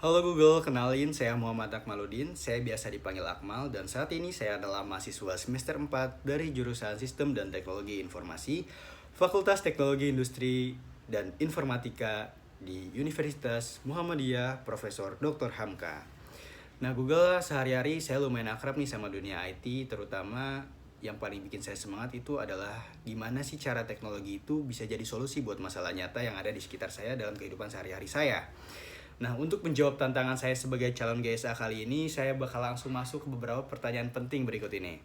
Halo Google, kenalin saya Muhammad Akmaluddin, saya biasa dipanggil Akmal dan saat ini saya adalah mahasiswa semester 4 dari jurusan Sistem dan Teknologi Informasi, Fakultas Teknologi Industri dan Informatika di Universitas Muhammadiyah Profesor Dr. Hamka. Nah Google, sehari-hari saya lumayan akrab nih sama dunia IT, terutama yang paling bikin saya semangat itu adalah gimana sih cara teknologi itu bisa jadi solusi buat masalah nyata yang ada di sekitar saya dalam kehidupan sehari-hari saya. Nah, untuk menjawab tantangan saya sebagai calon GSA kali ini, saya bakal langsung masuk ke beberapa pertanyaan penting berikut ini.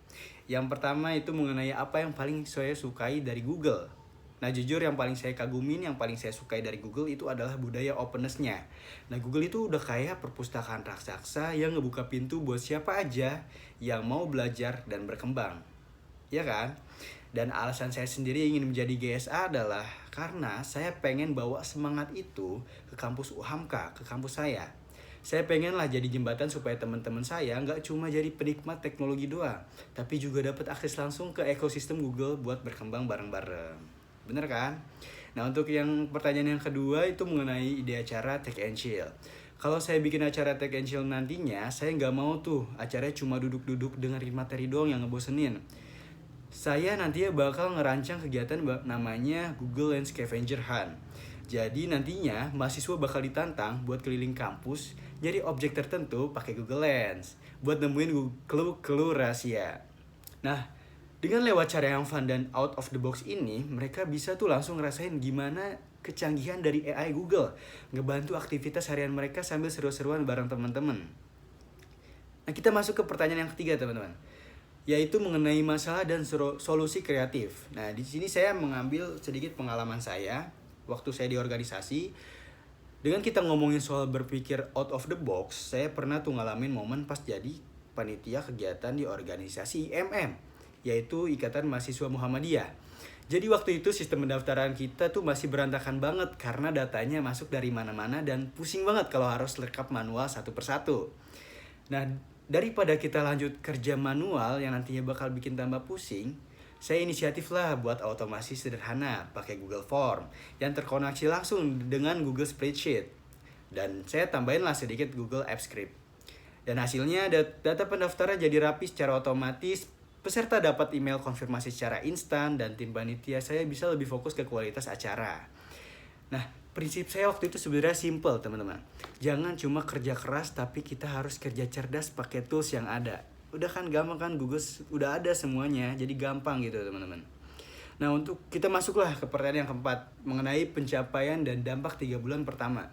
Yang pertama itu mengenai apa yang paling saya sukai dari Google. Nah, jujur yang paling saya kagumin, yang paling saya sukai dari Google itu adalah budaya openness-nya. Nah, Google itu udah kayak perpustakaan raksasa yang ngebuka pintu buat siapa aja yang mau belajar dan berkembang. Ya kan? Dan alasan saya sendiri ingin menjadi GSA adalah karena saya pengen bawa semangat itu ke kampus UHAMKA, ke kampus saya. Saya pengen lah jadi jembatan supaya teman-teman saya nggak cuma jadi penikmat teknologi doang, tapi juga dapat akses langsung ke ekosistem Google buat berkembang bareng-bareng. Bener kan? Nah untuk yang pertanyaan yang kedua itu mengenai ide acara Tech and Chill. Kalau saya bikin acara Tech and Chill nantinya, saya nggak mau tuh acaranya cuma duduk-duduk dengerin materi doang yang ngebosenin. Saya nantinya bakal ngerancang kegiatan namanya Google Lens Scavenger Hunt. Jadi nantinya mahasiswa bakal ditantang buat keliling kampus nyari objek tertentu pakai Google Lens buat nemuin clue-clue rahasia. Nah, dengan lewat cara yang fun dan out of the box ini, mereka bisa tuh langsung ngerasain gimana kecanggihan dari AI Google ngebantu aktivitas harian mereka sambil seru-seruan bareng teman-teman. Nah, kita masuk ke pertanyaan yang ketiga, teman-teman, yaitu mengenai masalah dan solusi kreatif. Nah, di sini saya mengambil sedikit pengalaman saya waktu saya di organisasi. Dengan kita ngomongin soal berpikir out of the box, saya pernah tuh ngalamin momen pas jadi panitia kegiatan di organisasi IMM, yaitu Ikatan Mahasiswa Muhammadiyah. Jadi waktu itu sistem pendaftaran kita tuh masih berantakan banget karena datanya masuk dari mana-mana dan pusing banget kalau harus lengkap manual satu persatu. Nah, daripada kita lanjut kerja manual yang nantinya bakal bikin tambah pusing, saya inisiatif lah buat otomasi sederhana pakai Google Form yang terkoneksi langsung dengan Google Spreadsheet. Dan saya tambahin lah sedikit Google Apps Script. Dan hasilnya data pendaftaran jadi rapi secara otomatis, peserta dapat email konfirmasi secara instan, dan tim panitia saya bisa lebih fokus ke kualitas acara. Nah, prinsip saya waktu itu sebenarnya simple, teman-teman. Jangan cuma kerja keras, tapi kita harus kerja cerdas pakai tools yang ada. Udah kan gampang kan, Google udah ada semuanya, jadi gampang gitu, teman-teman. Nah, untuk kita masuklah ke pertanyaan yang keempat, mengenai pencapaian dan dampak 3 bulan pertama.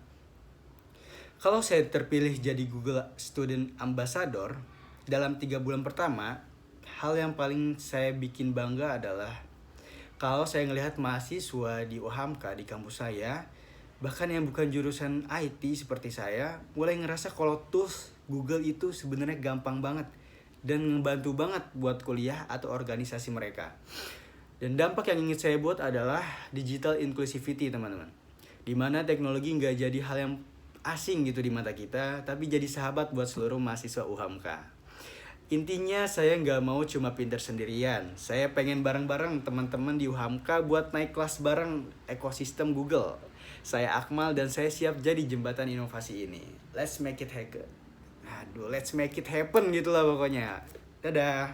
Kalau saya terpilih jadi Google Student Ambassador, dalam 3 bulan pertama, hal yang paling saya bikin bangga adalah kalau saya ngelihat mahasiswa di UHAMKA di kampus saya, bahkan yang bukan jurusan IT seperti saya, mulai ngerasa kalau tools Google itu sebenarnya gampang banget dan ngebantu banget buat kuliah atau organisasi mereka. Dan dampak yang ingin saya buat adalah digital inclusivity, teman-teman. Dimana teknologi nggak jadi hal yang asing gitu di mata kita, tapi jadi sahabat buat seluruh mahasiswa UHAMKA. Intinya saya nggak mau cuma pinter sendirian. Saya pengen bareng-bareng teman-teman di UHAMKA buat naik kelas bareng ekosistem Google. Saya Akmal dan saya siap jadi jembatan inovasi ini. Let's make it happen. Let's make it happen gitulah pokoknya. Dadah.